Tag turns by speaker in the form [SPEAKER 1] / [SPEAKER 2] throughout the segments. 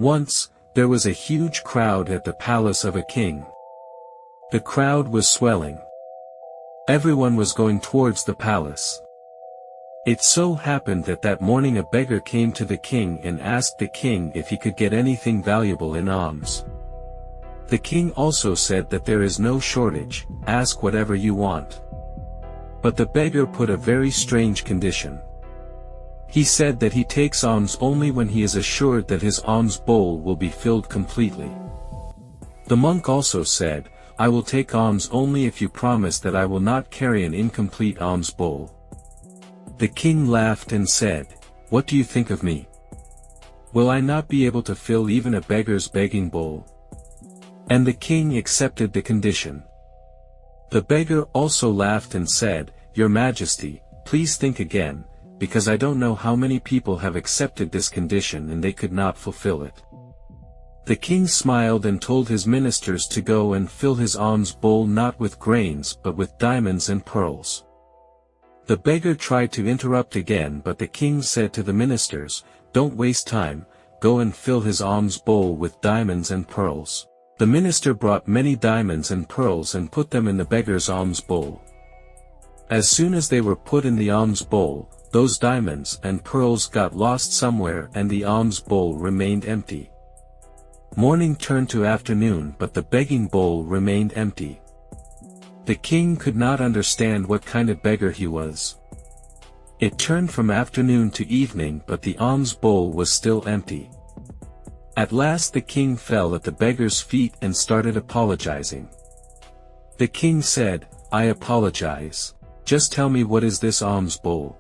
[SPEAKER 1] Once, there was a huge crowd at the palace of a king. The crowd was swelling. Everyone was going towards the palace. It so happened that that morning a beggar came to the king and asked the king if he could get anything valuable in alms. The king also said that there is no shortage, ask whatever you want. But the beggar put a very strange condition. He said that he takes alms only when he is assured that his alms bowl will be filled completely. The monk also said, I will take alms only if you promise that I will not carry an incomplete alms bowl. The king laughed and said, What do you think of me? Will I not be able to fill even a beggar's begging bowl? And the king accepted the condition. The beggar also laughed and said, Your Majesty, please think again, because I don't know how many people have accepted this condition and they could not fulfill it. The king smiled and told his ministers to go and fill his alms bowl not with grains but with diamonds and pearls. The beggar tried to interrupt again, but the king said to the ministers, Don't waste time, go and fill his alms bowl with diamonds and pearls. The minister brought many diamonds and pearls and put them in the beggar's alms bowl. As soon as they were put in the alms bowl, those diamonds and pearls got lost somewhere and the alms bowl remained empty. Morning turned to afternoon, but the begging bowl remained empty. The king could not understand what kind of beggar he was. It turned from afternoon to evening, but the alms bowl was still empty. At last the king fell at the beggar's feet and started apologizing. The king said, I apologize. Just tell me, what is this alms bowl?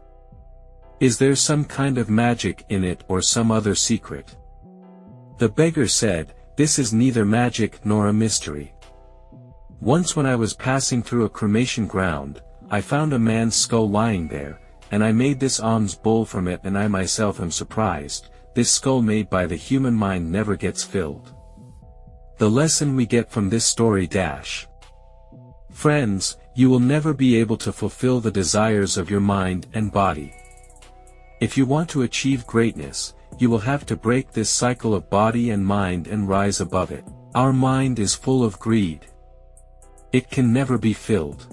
[SPEAKER 1] Is there some kind of magic in it or some other secret? The beggar said, This is neither magic nor a mystery. Once when I was passing through a cremation ground, I found a man's skull lying there, and I made this alms bowl from it, and I myself am surprised, this skull made by the human mind never gets filled. The lesson we get from this story dash. Friends, you will never be able to fulfill the desires of your mind and body. If you want to achieve greatness, you will have to break this cycle of body and mind and rise above it. Our mind is full of greed. It can never be filled.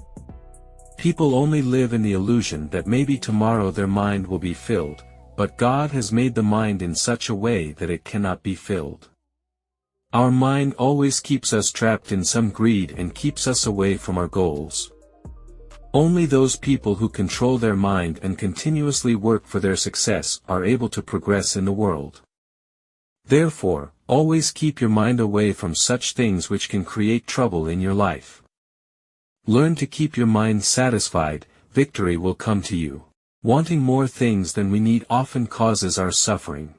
[SPEAKER 1] People only live in the illusion that maybe tomorrow their mind will be filled, but God has made the mind in such a way that it cannot be filled. Our mind always keeps us trapped in some greed and keeps us away from our goals. Only those people who control their mind and continuously work for their success are able to progress in the world. Therefore, always keep your mind away from such things which can create trouble in your life. Learn to keep your mind satisfied, victory will come to you. Wanting more things than we need often causes our suffering.